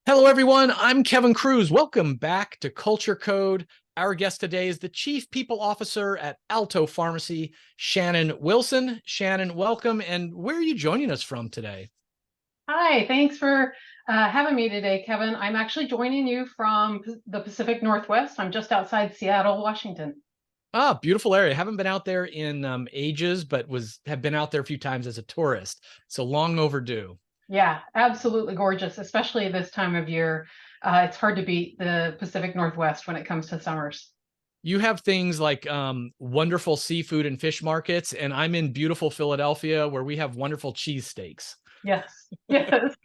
Hello, everyone. I'm Kevin Cruz. Welcome back to Culture Code. Our guest today is the Chief People Officer at Alto Pharmacy, Shannon Wilson. Shannon, welcome. And where are you joining us from today? Hi, thanks for having me today, Kevin. I'm actually joining you from the Pacific Northwest. I'm just outside Seattle, Washington. Ah, beautiful area. Haven't been out there in ages, but have been out there a few times as a tourist. So long overdue. Yeah, absolutely gorgeous, especially this time of year. It's hard to beat the Pacific Northwest when it comes to summers. You have things like wonderful seafood and fish markets, and I'm in beautiful Philadelphia where we have wonderful cheesesteaks. Yes, yes.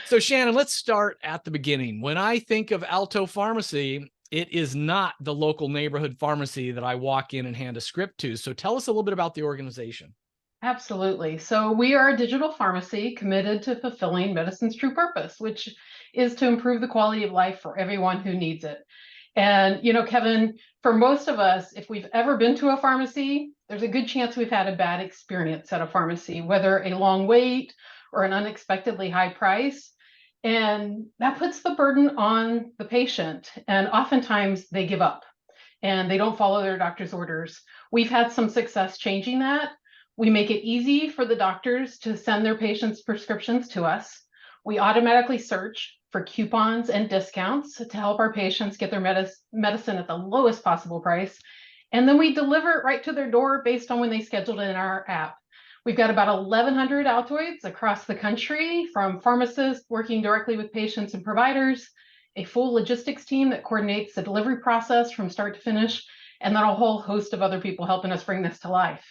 So, Shannon, let's start at the beginning. When I think of Alto Pharmacy, it is not the local neighborhood pharmacy that I walk in and hand a script to. So, tell us a little bit about the organization. Absolutely. So we are a digital pharmacy committed to fulfilling medicine's true purpose, which is to improve the quality of life for everyone who needs it. And, Kevin, for most of us, if we've ever been to a pharmacy, there's a good chance we've had a bad experience at a pharmacy, whether a long wait or an unexpectedly high price. And that puts the burden on the patient. And oftentimes they give up and they don't follow their doctor's orders. We've had some success changing that. We make it easy for the doctors to send their patients' prescriptions to us. We automatically search for coupons and discounts to help our patients get their medicine at the lowest possible price. And then we deliver it right to their door based on when they scheduled it in our app. We've got about 1,100 Altoids across the country, from pharmacists working directly with patients and providers, a full logistics team that coordinates the delivery process from start to finish, and then a whole host of other people helping us bring this to life.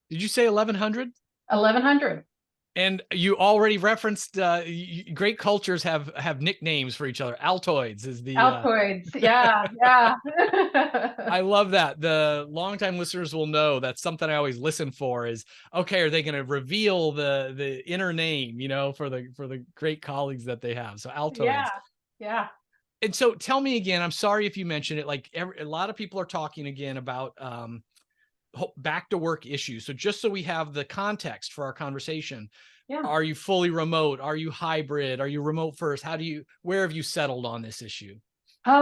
Did you say 1100? 1,100. And you already referenced great cultures have nicknames for each other. Altoids is the Altoids. Yeah, yeah. I love that. The longtime listeners will know that's something I always listen for is, okay, are they going to reveal the inner name, for the great colleagues that they have. So Yeah, Altoids. yeah. And so tell me again, I'm sorry if you mentioned it, like a lot of people are talking again about back to work issues. So just so we have the context for our conversation, Yeah. are you fully remote? Are you hybrid? Are you remote first? Where have you settled on this issue?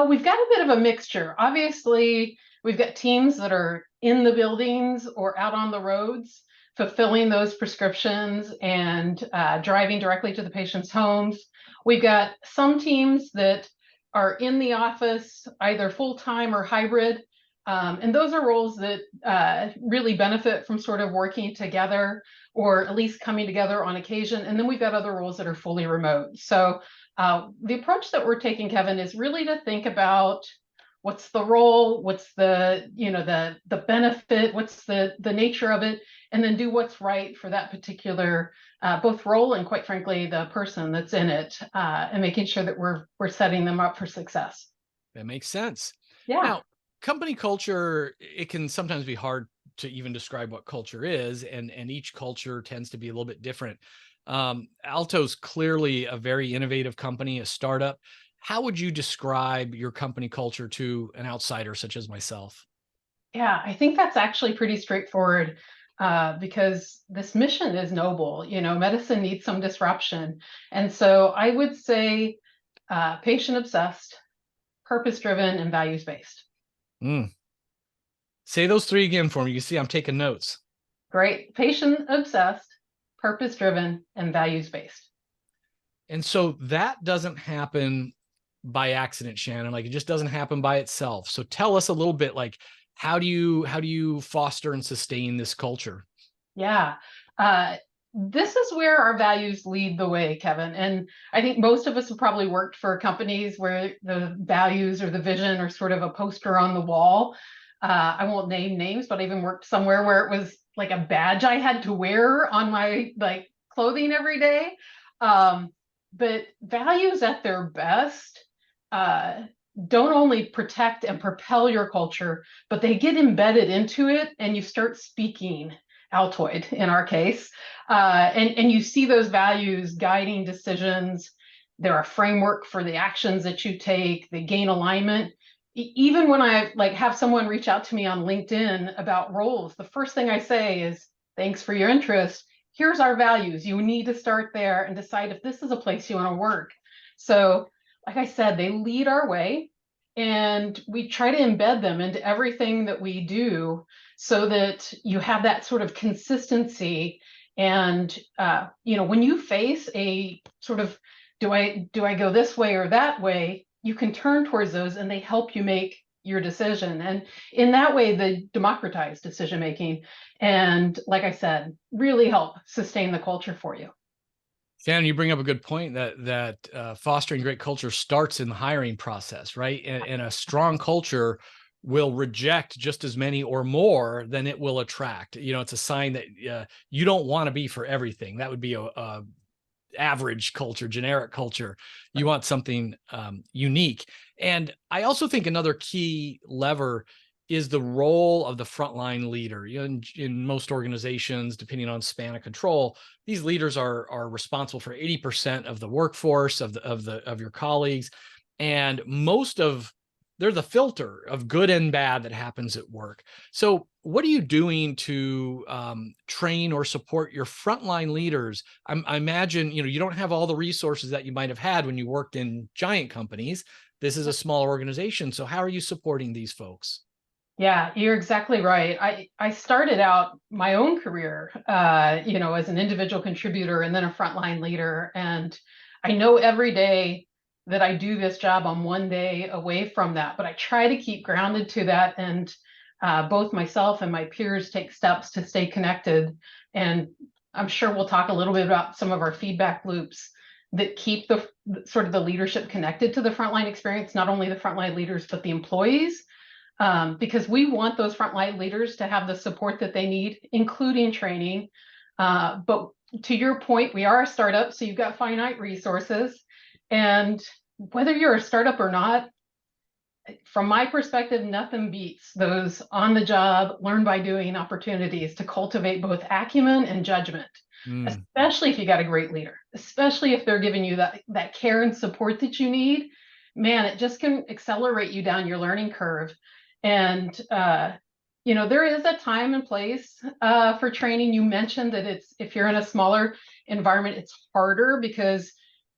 We've got a bit of a mixture. Obviously, we've got teams that are in the buildings or out on the roads, fulfilling those prescriptions and driving directly to the patient's homes. We've got some teams that are in the office, either full-time or hybrid. And those are roles that really benefit from sort of working together or at least coming together on occasion. And then we've got other roles that are fully remote. So the approach that we're taking, Kevin, is really to think about what's the role, what's the benefit, what's the nature of it, and then do what's right for that particular both role and, quite frankly, the person that's in it, and making sure that we're setting them up for success. That makes sense. Yeah. Now, company culture, it can sometimes be hard to even describe what culture is, and each culture tends to be a little bit different. Alto's clearly a very innovative company, a startup. How would you describe your company culture to an outsider such as myself? Yeah, I think that's actually pretty straightforward, because this mission is noble. Medicine needs some disruption. And so I would say patient obsessed, purpose driven, and values based. Mm. Say those three again for me. You see, I'm taking notes. Great. Patient obsessed, purpose driven, and values based. And so that doesn't happen by accident, Shannon. Like it just doesn't happen by itself. So tell us a little bit, like how do you foster and sustain this culture? Yeah. This is where our values lead the way, Kevin. And I think most of us have probably worked for companies where the values or the vision are sort of a poster on the wall. I won't name names, but I even worked somewhere where it was like a badge I had to wear on my clothing every day. Um, but values at their best uh, don't only protect and propel your culture, but they get embedded into it, and you start speaking Altoid in our case. And you see those values guiding decisions. They're a framework for the actions that you take. They gain alignment. Even when I have someone reach out to me on LinkedIn about roles, the first thing I say is, thanks for your interest. here's our values. You need to start there and decide if this is a place you want to work. So, like I said, they lead our way, and we try to embed them into everything that we do so that you have that sort of consistency. And when you face a sort of, do I go this way or that way, you can turn towards those and they help you make your decision. And in that way, they democratize decision making. And like I said, really help sustain the culture for you. Shannon, you bring up a good point that fostering great culture starts in the hiring process, right? And a strong culture will reject just as many or more than it will attract. It's a sign that you don't want to be for everything. That would be a average culture, generic culture. You want something unique. And I also think another key lever is the role of the frontline leader. In most organizations, depending on span of control, these leaders are responsible for 80% of the workforce of your colleagues, and they're the filter of good and bad that happens at work. So, what are you doing to train or support your frontline leaders? I imagine you don't have all the resources that you might have had when you worked in giant companies. This is a smaller organization. So, how are you supporting these folks? Yeah, you're exactly right. I started out my own career, as an individual contributor and then a frontline leader. And I know every day that I do this job, I'm one day away from that, but I try to keep grounded to that. And both myself and my peers take steps to stay connected. And I'm sure we'll talk a little bit about some of our feedback loops that keep the sort of the leadership connected to the frontline experience, not only the frontline leaders, but the employees, because we want those frontline leaders to have the support that they need, including training. But to your point, we are a startup, so you've got finite resources. And whether you're a startup or not, from my perspective, nothing beats those on the job, learn by doing opportunities to cultivate both acumen and judgment, Mm. especially if you got a great leader, especially if they're giving you that care and support that you need. Man, it just can accelerate you down your learning curve. And there is a time and place for training. You mentioned that if you're in a smaller environment, it's harder because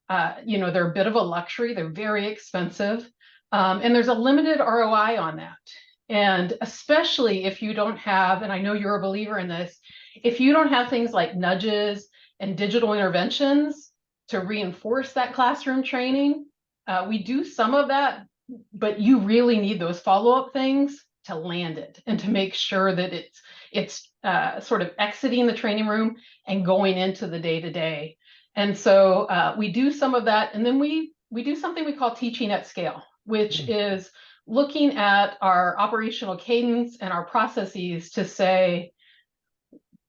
they're a bit of a luxury. They're very expensive, and there's a limited ROI on that. And especially if you don't have, and I know you're a believer in this, if you don't have things like nudges and digital interventions to reinforce that classroom training, we do some of that, but you really need those follow-up things to land it and to make sure that it's sort of exiting the training room and going into the day-to-day. And so we do some of that, and then we do something we call teaching at scale, which is looking at our operational cadence and our processes to say,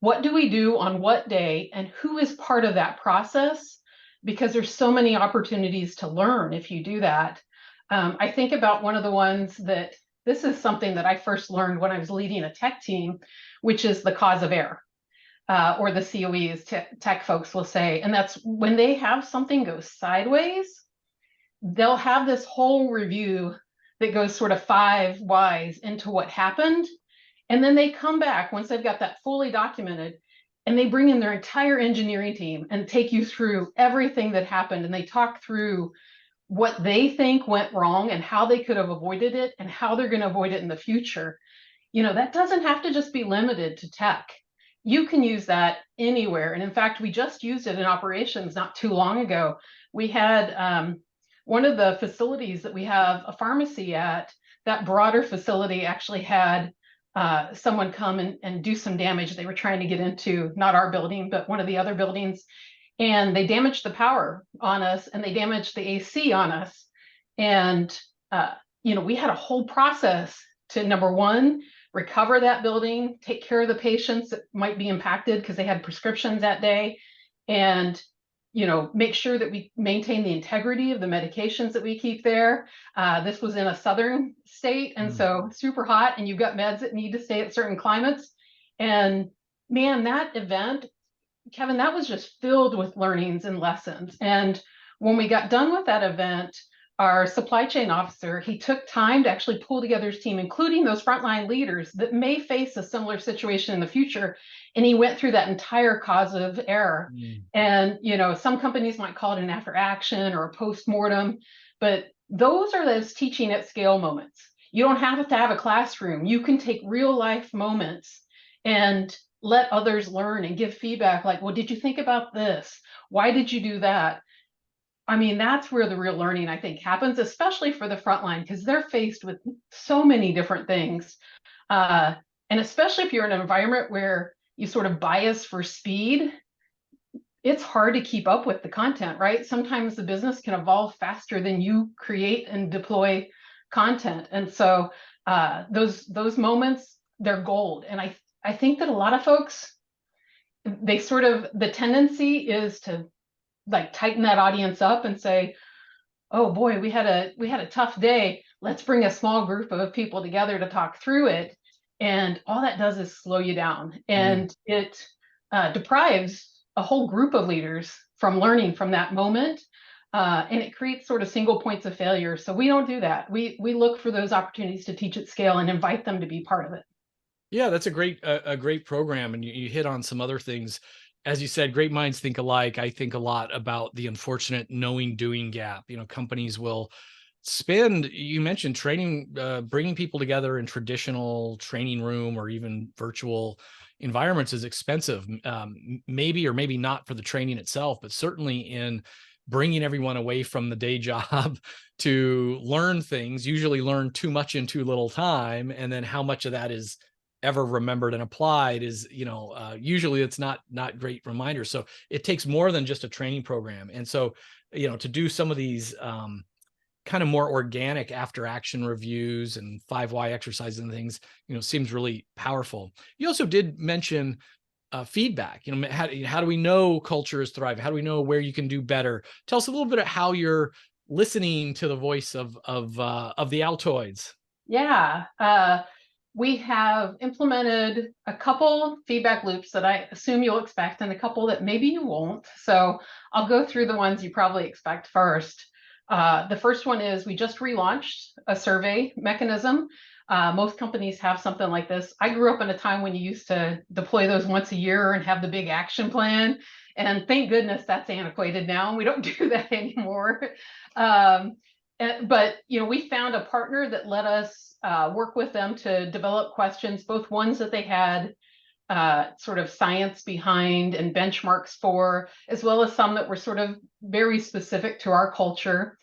what do we do on what day and who is part of that process? Because there's so many opportunities to learn if you do that. I think about one of the ones that this is something that I first learned when I was leading a tech team, which is the cause of error, or the COEs, tech folks will say. And that's when they have something go sideways, they'll have this whole review that goes sort of 5 whys into what happened. And then they come back once they've got that fully documented, and they bring in their entire engineering team and take you through everything that happened. And they talk through what they think went wrong and how they could have avoided it and how they're going to avoid it in the future. That doesn't have to just be limited to tech. You can use that anywhere. And in fact, we just used it in operations not too long ago. We had one of the facilities that we have a pharmacy at, that broader facility actually had someone come and do some damage. They were trying to get into not our building, but one of the other buildings. And they damaged the power on us, and they damaged the AC on us. And, we had a whole process to, number one, recover that building, take care of the patients that might be impacted because they had prescriptions that day, and make sure that we maintain the integrity of the medications that we keep there. This was in a southern state, and so super hot, and you've got meds that need to stay at certain climates. And man, that event, Kevin, that was just filled with learnings and lessons. And when we got done with that event, our supply chain officer, he took time to actually pull together his team, including those frontline leaders that may face a similar situation in the future. And he went through that entire cause of error. Mm. And, some companies might call it an after action or a post-mortem, but those are those teaching at scale moments. You don't have to have a classroom. You can take real life moments and let others learn and give feedback like, well, did you think about this? Why did you do that? I mean, that's where the real learning, I think, happens, especially for the frontline, because they're faced with so many different things. Uh, and especially if you're in an environment where you sort of bias for speed, it's hard to keep up with the content, right? Sometimes the business can evolve faster than you create and deploy content. And so those moments, they're gold. And I think that a lot of folks, the tendency is to like tighten that audience up and say, oh boy, we had a tough day. Let's bring a small group of people together to talk through it. And all that does is slow you down, Yeah. and it deprives a whole group of leaders from learning from that moment. And it creates sort of single points of failure. So we don't do that. We look for those opportunities to teach at scale and invite them to be part of it. Yeah, that's a great program, and you hit on some other things. As you said, great minds think alike. I think a lot about the unfortunate knowing doing gap. Companies will spend. You mentioned training, bringing people together in traditional training room or even virtual environments is expensive. Maybe or maybe not for the training itself, but certainly in bringing everyone away from the day job to learn things. Usually, learn too much in too little time, and then how much of that is ever remembered and applied is usually it's not great reminders. So it takes more than just a training program. And so to do some of these kind of more organic after action reviews and 5 why exercises and things seems really powerful. You also did mention feedback. How do we know culture is thriving? How do we know where you can do better? Tell us a little bit of how you're listening to the voice of the Altoids. Yeah. We have implemented a couple feedback loops that I assume you'll expect, and a couple that maybe you won't. So I'll go through the ones you probably expect first. The first one is we just relaunched a survey mechanism. Most companies have something like this. I grew up in a time when you used to deploy those once a year and have the big action plan. And thank goodness that's antiquated now, and we don't do that anymore. Um, but we found a partner that let us work with them to develop questions, both ones that they had sort of science behind and benchmarks for, as well as some that were sort of very specific to our culture.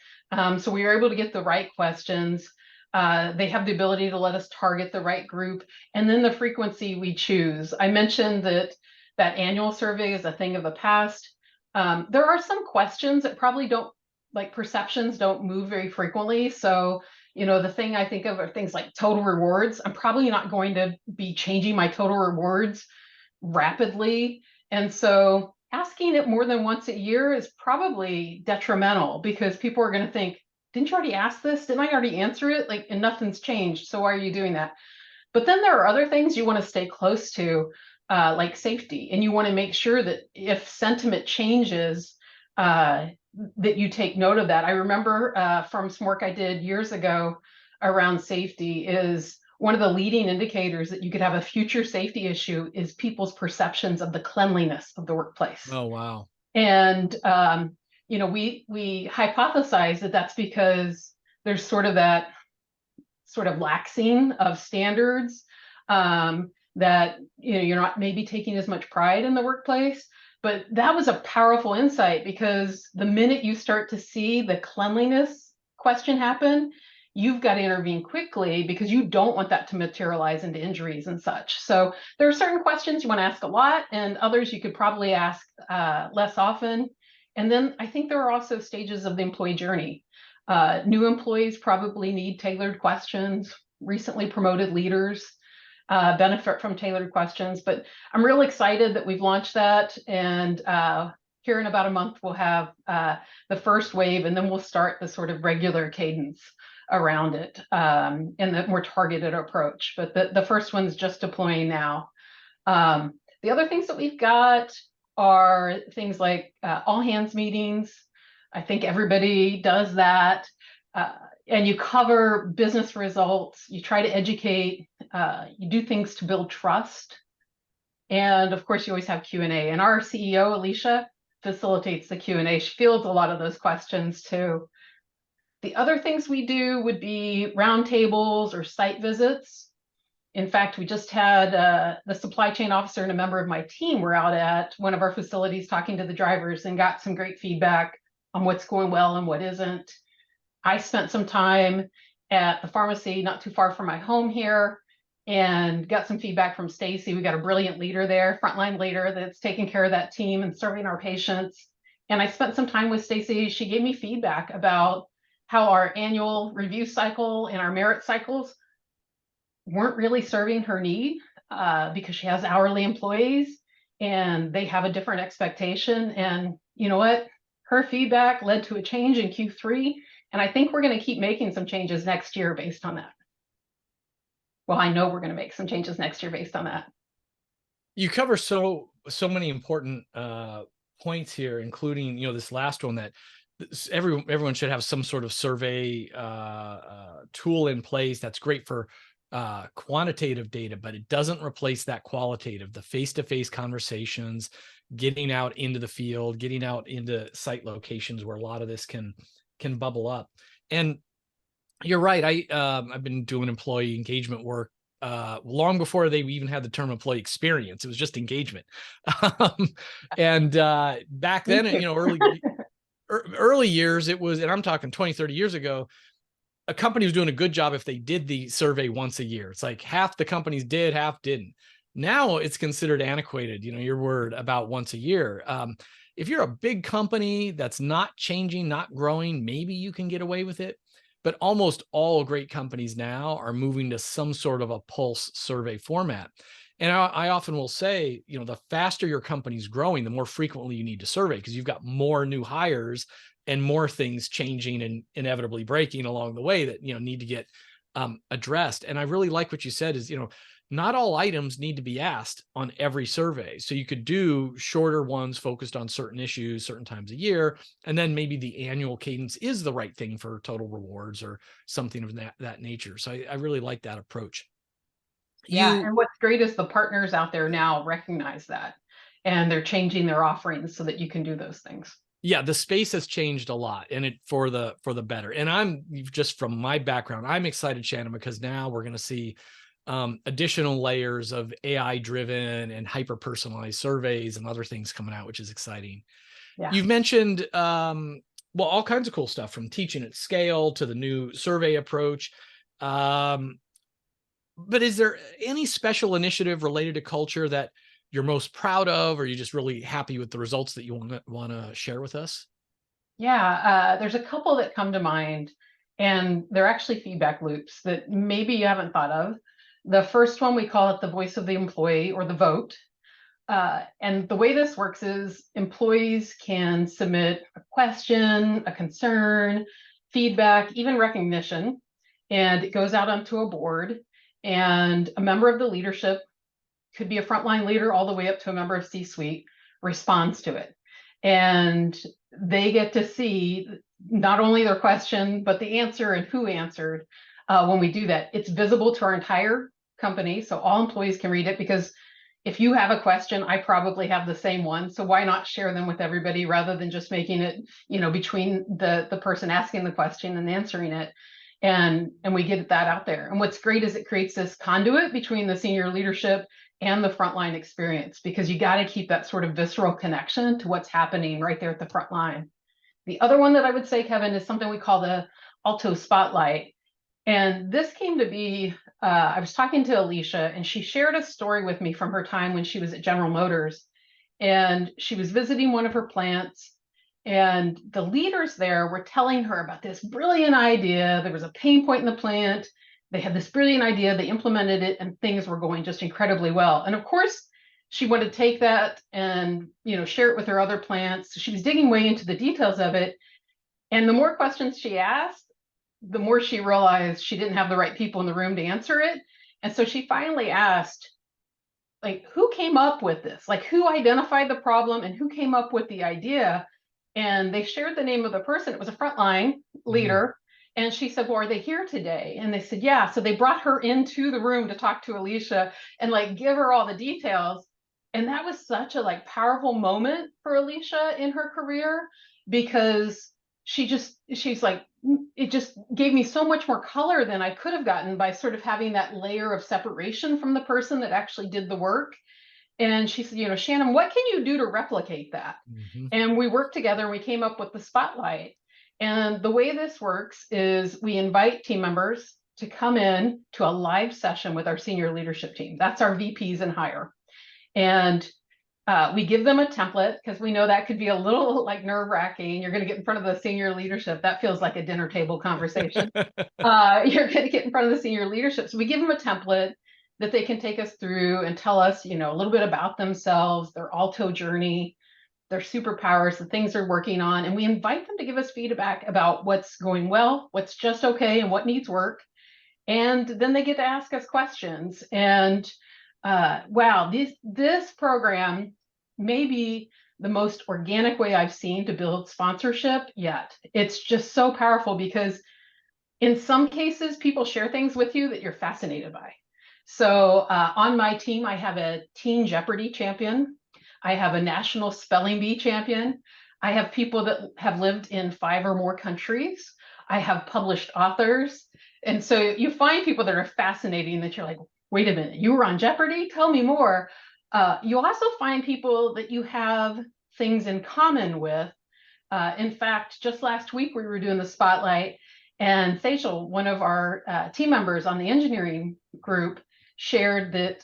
So we were able to get the right questions. They have the ability to let us target the right group, and then the frequency we choose. I mentioned that annual survey is a thing of the past. There are some questions that probably don't, like perceptions don't move very frequently. So, the thing I think of are things like total rewards. I'm probably not going to be changing my total rewards rapidly. And so asking it more than once a year is probably detrimental, because people are going to think, didn't you already ask this? Didn't I already answer it? Like, and nothing's changed. So why are you doing that? But then there are other things you want to stay close to, like safety. And you want to make sure that if sentiment changes, that you take note of that. I remember from some work I did years ago around safety, is one of the leading indicators that you could have a future safety issue is people's perceptions of the cleanliness of the workplace. Oh, wow. And we hypothesize that that's because there's sort of that sort of laxing of standards, that you're not maybe taking as much pride in the workplace. But that was a powerful insight, because the minute you start to see the cleanliness question happen, you've got to intervene quickly, because you don't want that to materialize into injuries and such. So there are certain questions you want to ask a lot, and others you could probably ask less often. And then I think there are also stages of the employee journey. New employees probably need tailored questions. Recently promoted leaders benefit from tailored questions. But I'm real excited that we've launched that. And here in about a month, we'll have the first wave, and then we'll start the sort of regular cadence around it, and the more targeted approach. But the first one's just deploying now. The other things that we've got are things like all hands meetings. I think everybody does that. uh, and you cover business results. You try to educate. You do things to build trust. And of course, you always have Q&A. And our CEO, Alicia, facilitates the Q&A. She fields a lot of those questions too. The other things we do would be roundtables or site visits. In fact, we just had the supply chain officer and a member of my team were out at one of our facilities talking to the drivers and got some great feedback on what's going well and what isn't. I spent some time at the pharmacy not too far from my home here and got some feedback from Stacy. We got a brilliant leader there, frontline leader that's taking care of that team and serving our patients. And I spent some time with Stacy. She gave me feedback about how our annual review cycle and our merit cycles weren't really serving her need because she has hourly employees and they have a different expectation. And you know what? Her feedback led to a change in Q3. And I think we're going to keep making some changes next year based on that. Well, I know we're going to make some changes next year based on that. You cover so many important points here, including, this last one, that everyone should have some sort of survey tool in place. That's great for quantitative data, but it doesn't replace that qualitative, the face-to-face conversations, getting out into the field, getting out into site locations where a lot of this can bubble up. And you're right. I've been doing employee engagement work long before they even had the term employee experience. It was just engagement. And back then, early years, it was, and I'm talking 20, 30 years ago, a company was doing a good job if they did the survey once a year. It's like half the companies did, half didn't. Now it's considered antiquated, your word about once a year. If you're a big company that's not changing, not growing, maybe you can get away with it. But almost all great companies now are moving to some sort of a pulse survey format. And I often will say, the faster your company's growing, the more frequently you need to survey, because you've got more new hires and more things changing and inevitably breaking along the way that, need to get addressed. And I really like what you said is, not all items need to be asked on every survey. So you could do shorter ones focused on certain issues, certain times a year. And then maybe the annual cadence is the right thing for total rewards or something of that nature. So I really like that approach. Yeah. And what's great is the partners out there now recognize that and they're changing their offerings so that you can do those things. Yeah, the space has changed a lot, and it for the better. And I'm just, from my background, I'm excited, Shannon, because now we're going to see additional layers of AI driven and hyper personalized surveys and other things coming out, which is exciting. Yeah. You've mentioned all kinds of cool stuff, from teaching at scale to the new survey approach. But is there any special initiative related to culture that you're most proud of, or you're just really happy with the results that you want to share with us? Yeah, there's a couple that come to mind, and they're actually feedback loops that maybe you haven't thought of. The first one, we call it the voice of the employee, or the vote. And the way this works is employees can submit a question, a concern, feedback, even recognition, and it goes out onto a board, and a member of the leadership, could be a frontline leader all the way up to a member of C-suite, responds to it. And they get to see not only their question, but the answer and who answered when we do that. It's visible to our entire company, so all employees can read it, because if you have a question, I probably have the same one. So why not share them with everybody rather than just making it, between the person asking the question and answering it. And we get that out there. And what's great is it creates this conduit between the senior leadership and the frontline experience, because you got to keep that sort of visceral connection to what's happening right there at the front line. The other one that I would say, Kevin, is something we call the Alto Spotlight. And this came to be, I was talking to Alicia, and she shared a story with me from her time when she was at General Motors. And she was visiting one of her plants, and the leaders there were telling her about this brilliant idea. There was a pain point in the plant. They had this brilliant idea, they implemented it, and things were going just incredibly well. And of course, she wanted to take that and share it with her other plants. So she was digging way into the details of it. And the more questions she asked, the more she realized she didn't have the right people in the room to answer it. And so she finally asked, who came up with this? Who identified the problem and who came up with the idea? And they shared the name of the person. It was a frontline leader. And she said, well, are they here today? And they said, yeah. So they brought her into the room to talk to Alicia and like give her all the details. And that was such a like powerful moment for Alicia in her career, because she's like, it just gave me so much more color than I could have gotten by sort of having that layer of separation from the person that actually did the work. And she said, Shannon, what can you do to replicate that? Mhm. And we worked together and we came up with the Spotlight. And the way this works is we invite team members to come in to a live session with our senior leadership team. That's our VPs and higher. And we give them a template, because we know that could be a little like nerve wracking. You're going to get in front of the senior leadership. That feels like a dinner table conversation. You're going to get in front of the senior leadership. So we give them a template that they can take us through and tell us, a little bit about themselves, their Alto journey, their superpowers, the things they're working on. And we invite them to give us feedback about what's going well, what's just okay, and what needs work. And then they get to ask us questions. And wow, this program may be the most organic way I've seen to build sponsorship yet. It's just so powerful, because in some cases, people share things with you that you're fascinated by. So on my team, I have a Teen Jeopardy champion. I have a national spelling bee champion. I have people that have lived in 5 or more countries. I have published authors. And so you find people that are fascinating that you're like, wait a minute, you were on Jeopardy? Tell me more. You also find people that you have things in common with. In fact, just last week, we were doing the Spotlight, and Sejal, one of our team members on the engineering group, shared that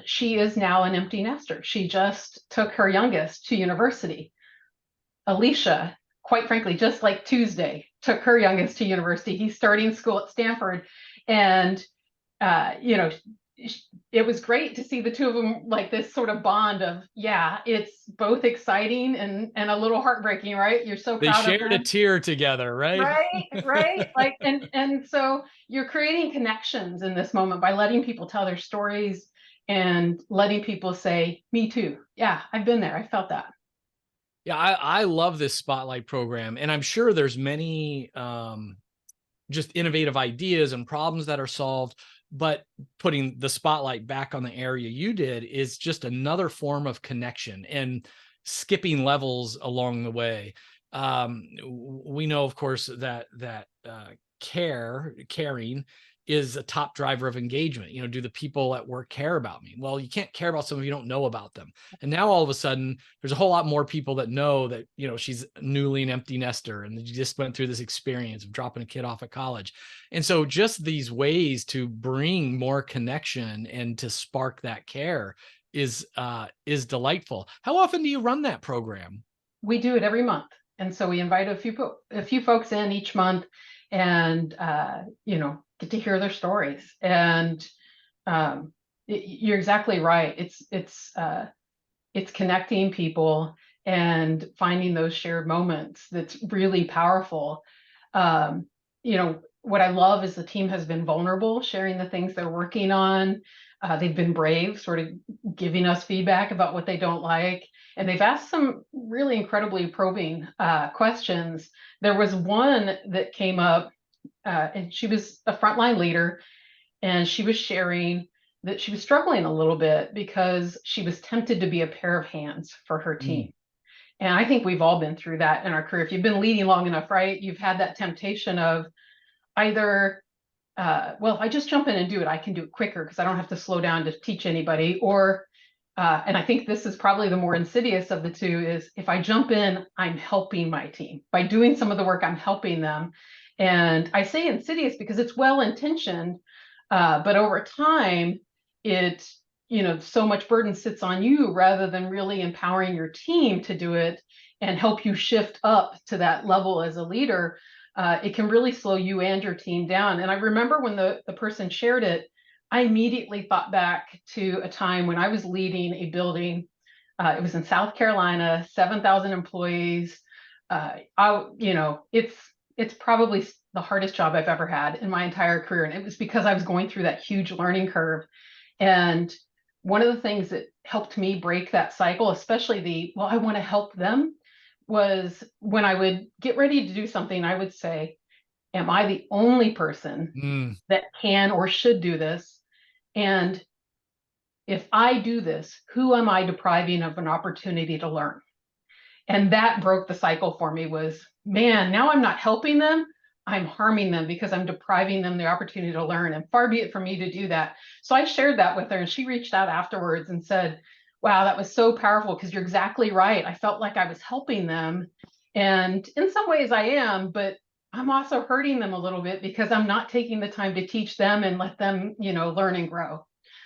she is now an empty nester. She just took her youngest to university. Alicia, quite frankly, just like Tuesday, took her youngest to university. He's starting school at Stanford. And, you know, it was great to see the two of them like this sort of bond of, yeah, it's both exciting and a little heartbreaking, right? You're so They proud of shared a them. tear together, right? Right. Like, and so you're creating connections in this moment by letting people tell their stories and letting people say, me too. Yeah, I've been there. I felt that. Yeah, I love this Spotlight program, and I'm sure there's many just innovative ideas and problems that are solved, but putting the spotlight back on the area you did is just another form of connection and skipping levels along the way. We know, of course, that caring is a top driver of engagement. Do the people at work care about me? Well, you can't care about someone you don't know about them. And now all of a sudden, there's a whole lot more people that know that, she's newly an empty nester and you just went through this experience of dropping a kid off at college. And so just these ways to bring more connection and to spark that care is delightful. How often do you run that program? We do it every month. And so we invite a few folks in each month, and get to hear their stories. And you're exactly right. It's connecting people and finding those shared moments that's really powerful. What I love is the team has been vulnerable, sharing the things they're working on. They've been brave, sort of giving us feedback about what they don't like. And they've asked some really incredibly probing questions. There was one that came up, and she was a frontline leader, and she was sharing that she was struggling a little bit because she was tempted to be a pair of hands for her Mm. team. And I think we've all been through that in our career. If you've been leading long enough, right, you've had that temptation of either, well, if I just jump in and do it, I can do it quicker because I don't have to slow down to teach anybody. Or, and I think this is probably the more insidious of the two, is if I jump in, I'm helping my team. By doing some of the work, I'm helping them. And I say insidious because it's well-intentioned, but over time, it, so much burden sits on you rather than really empowering your team to do it and help you shift up to that level as a leader. It can really slow you and your team down. And I remember when the person shared it, I immediately thought back to a time when I was leading a building. It was in South Carolina, 7,000 employees. It's probably the hardest job I've ever had in my entire career. And it was because I was going through that huge learning curve. And one of the things that helped me break that cycle, especially I want to help them, was when I would get ready to do something, I would say, am I the only person Mm. that can or should do this? And if I do this, who am I depriving of an opportunity to learn? And that broke the cycle for me. Was, man, now I'm not helping them, I'm harming them because I'm depriving them the opportunity to learn, and far be it from me to do that. So I shared that with her, and she reached out afterwards and said, wow, that was so powerful, because you're exactly right, I felt like I was helping them, and in some ways I am, but I'm also hurting them a little bit because I'm not taking the time to teach them and let them, learn and grow.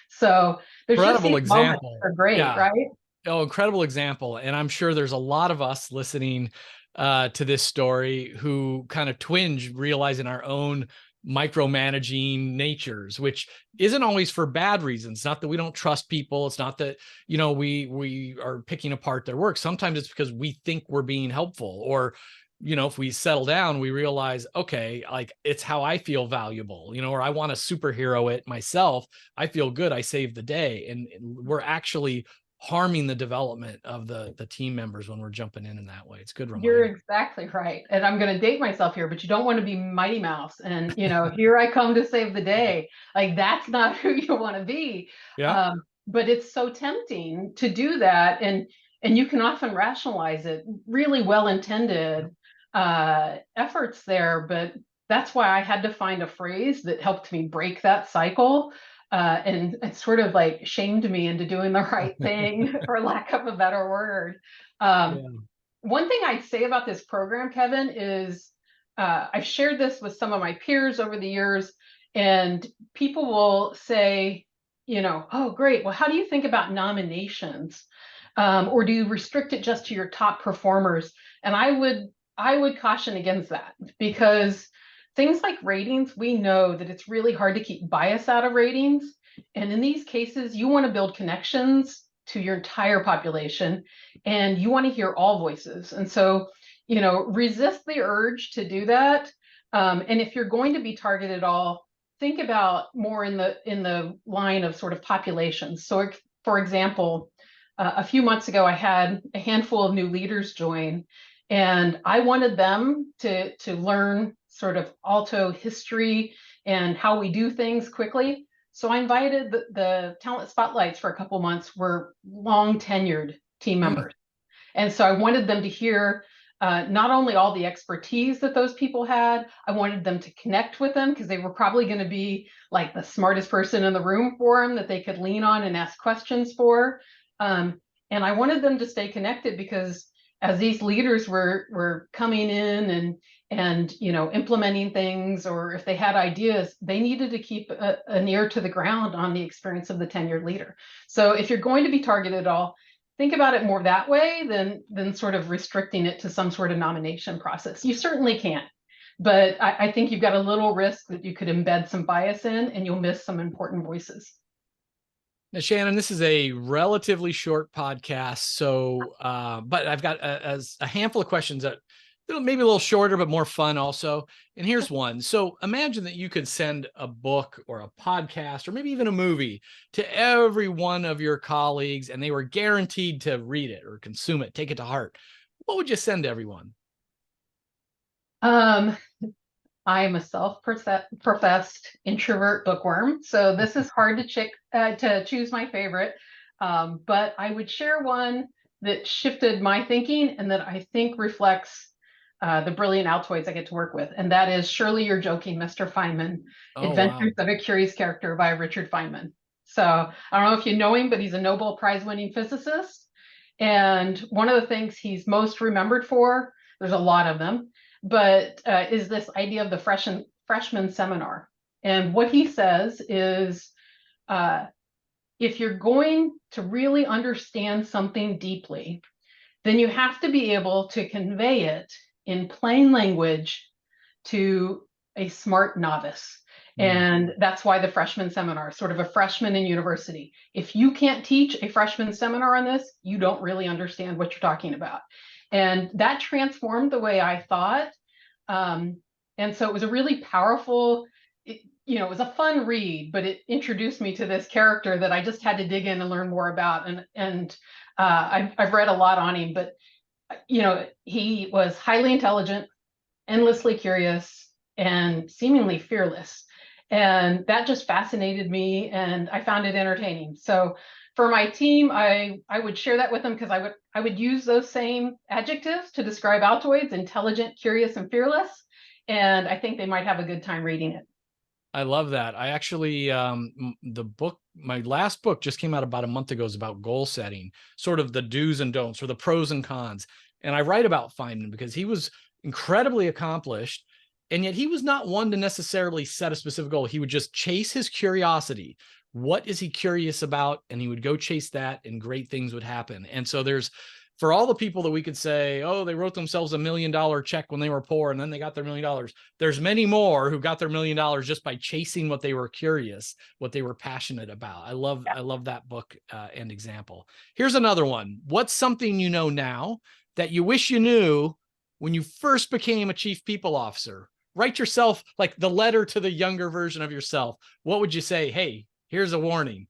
So there's just Incredible these moments example. that are great, Yeah. right? Oh, incredible example. And I'm sure there's a lot of us listening to this story who kind of twinge, realizing our own micromanaging natures, which isn't always for bad reasons. Not that we don't trust people. It's not that, we are picking apart their work. Sometimes it's because we think we're being helpful, or, if we settle down, we realize, okay, like it's how I feel valuable, or I want to superhero it myself. I feel good. I saved the day. And we're actually harming the development of the team members when we're jumping in that way. It's a good You're reminder. exactly right. And I'm going to date myself here, but you don't want to be Mighty Mouse. And, here I come to save the day. Like, that's not who you want to be. Yeah. But it's so tempting to do that. And you can often rationalize it, really well-intended efforts there. But that's why I had to find a phrase that helped me break that cycle. And it sort of like shamed me into doing the right thing, for lack of a better word. Um, Yeah. One thing I'd say about this program, Kevin, is I've shared this with some of my peers over the years, and people will say, oh, great. Well, how do you think about nominations? Or do you restrict it just to your top performers? And I would caution against that, because things like ratings, we know that it's really hard to keep bias out of ratings. And in these cases, you want to build connections to your entire population, and you want to hear all voices. And so, resist the urge to do that. And if you're going to be targeted at all, think about more in the line of sort of populations. So, for example, a few months ago, I had a handful of new leaders join, and I wanted them to learn sort of Alto history and how we do things quickly. So I invited the talent spotlights for a couple months, were long tenured team Mm. members. And so I wanted them to hear not only all the expertise that those people had, I wanted them to connect with them, because they were probably going to be like the smartest person in the room for them that they could lean on and ask questions for. And I wanted them to stay connected, because as these leaders were coming in and implementing things, or if they had ideas, they needed to keep an ear to the ground on the experience of the tenured leader. So if you're going to be targeted at all, think about it more that way than sort of restricting it to some sort of nomination process. You certainly can't, but I think you've got a little risk that you could embed some bias in, and you'll miss some important voices. Now, Shannon, this is a relatively short podcast, so but I've got a handful of questions that maybe a little shorter but more fun also. And here's one. So imagine that you could send a book or a podcast or maybe even a movie to every one of your colleagues, and they were guaranteed to read it or consume it, take it to heart. What would you send to everyone? Um, I'm a self-professed introvert bookworm, so this is hard to choose my favorite. But I would share one that shifted my thinking and that I think reflects the brilliant Altoids I get to work with, and that is Surely You're Joking, Mr. Feynman, Oh, wow. Adventures of a Curious Character by Richard Feynman. So I don't know if you know him, but he's a Nobel Prize-winning physicist. And one of the things he's most remembered for, there's a lot of them, but is this idea of the freshman seminar. And what he says is, uh, if you're going to really understand something deeply, then you have to be able to convey it in plain language to a smart novice. Mm. And that's why the freshman seminar, sort of a freshman in university. If you can't teach a freshman seminar on this, you don't really understand what you're talking about. And that transformed the way I thought. And so it was a really powerful, it was a fun read, but it introduced me to this character that I just had to dig in and learn more about. And I've read a lot on him, but, he was highly intelligent, endlessly curious, and seemingly fearless. And that just fascinated me, and I found it entertaining. So for my team, I would share that with them because I would use those same adjectives to describe Altoids: intelligent, curious, and fearless. And I think they might have a good time reading it. I love that. I actually, my last book just came out about a month ago, is about goal setting, sort of the do's and don'ts or the pros and cons. And I write about Feynman because he was incredibly accomplished. And yet he was not one to necessarily set a specific goal. He would just chase his curiosity. What is he curious about? And he would go chase that, and great things would happen. And so for all the people that we could say, oh, they wrote themselves $1 million check when they were poor and then they got their $1 million. There's many more who got their $1 million just by chasing what they were curious, what they were passionate about. I love that book and example. Here's another one. What's something you know now that you wish you knew when you first became a chief people officer? Write yourself like the letter to the younger version of yourself. What would you say? Hey, here's a warning.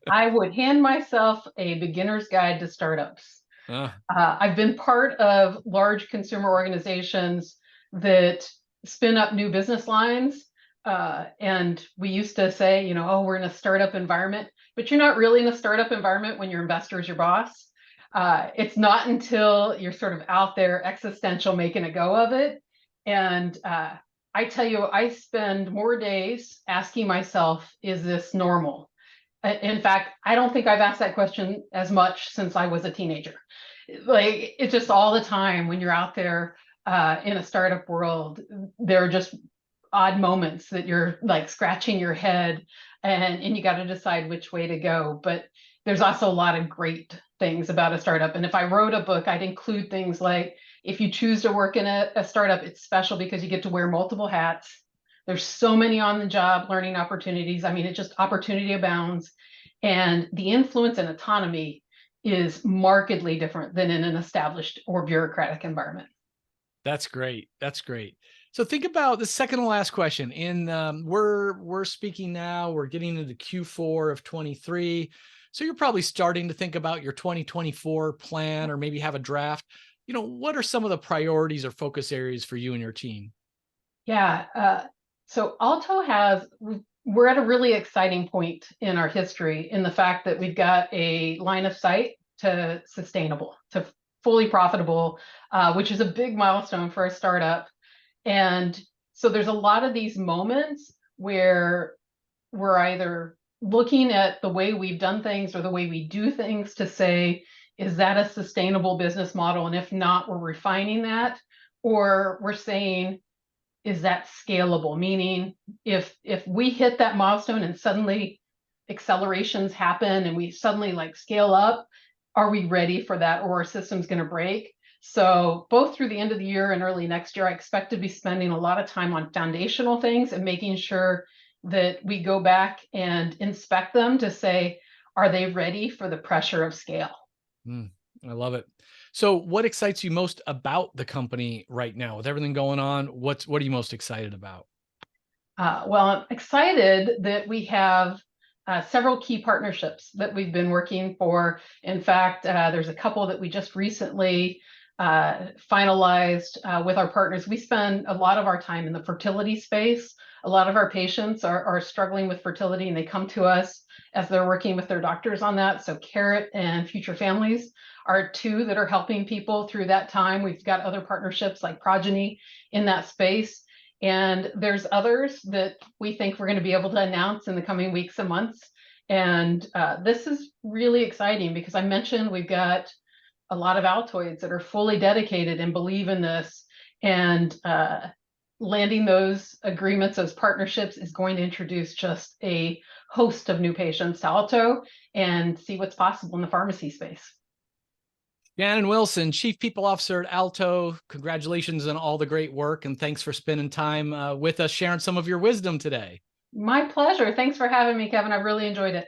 I would hand myself a beginner's guide to startups. I've been part of large consumer organizations that spin up new business lines. And we used to say, oh, we're in a startup environment, but you're not really in a startup environment when your investor is your boss. It's not until you're sort of out there existential making a go of it. And I tell you, I spend more days asking myself, is this normal? In fact, I don't think I've asked that question as much since I was a teenager. Like, it's just all the time when you're out there in a startup world, there are just odd moments that you're like scratching your head, and you got to decide which way to go. But there's also a lot of great things about a startup. And if I wrote a book, I'd include things like, if you choose to work in a startup, it's special because you get to wear multiple hats. There's so many on the job learning opportunities. I mean, it just opportunity abounds. And the influence and autonomy is markedly different than in an established or bureaucratic environment. That's great. That's great. So think about the second to last question. We're speaking now, we're getting into Q4 of 23. So you're probably starting to think about your 2024 plan, or maybe have a draft. What are some of the priorities or focus areas for you and your team? Yeah. So we're at a really exciting point in our history, in the fact that we've got a line of sight to sustainable, to fully profitable, which is a big milestone for a startup. And so there's a lot of these moments where we're either looking at the way we've done things or the way we do things to say, is that a sustainable business model? And if not, we're refining that. Or we're saying, is that scalable? Meaning, if we hit that milestone and suddenly accelerations happen and we suddenly like scale up, are we ready for that, or our system's going to break? So both through the end of the year and early next year, I expect to be spending a lot of time on foundational things and making sure that we go back and inspect them to say, are they ready for the pressure of scale? I love it. So what excites you most about the company right now with everything going on? What are you most excited about? Well, I'm excited that we have several key partnerships that we've been working for. In fact, there's a couple that we just recently finalized with our partners. We spend a lot of our time in the fertility space. A lot of our patients are struggling with fertility, and they come to us as they're working with their doctors on that. So Carrot and Future Families are two that are helping people through that time. We've got other partnerships like Progeny in that space. And there's others that we think we're going to be able to announce in the coming weeks and months. And this is really exciting because I mentioned we've got a lot of Altoids that are fully dedicated and believe in this. And landing those agreements, those partnerships, is going to introduce just a host of new patients to Alto and see what's possible in the pharmacy space. Shannon Wilson, Chief People Officer at Alto. Congratulations on all the great work, and thanks for spending time with us, sharing some of your wisdom today. My pleasure. Thanks for having me, Kevin. I really enjoyed it.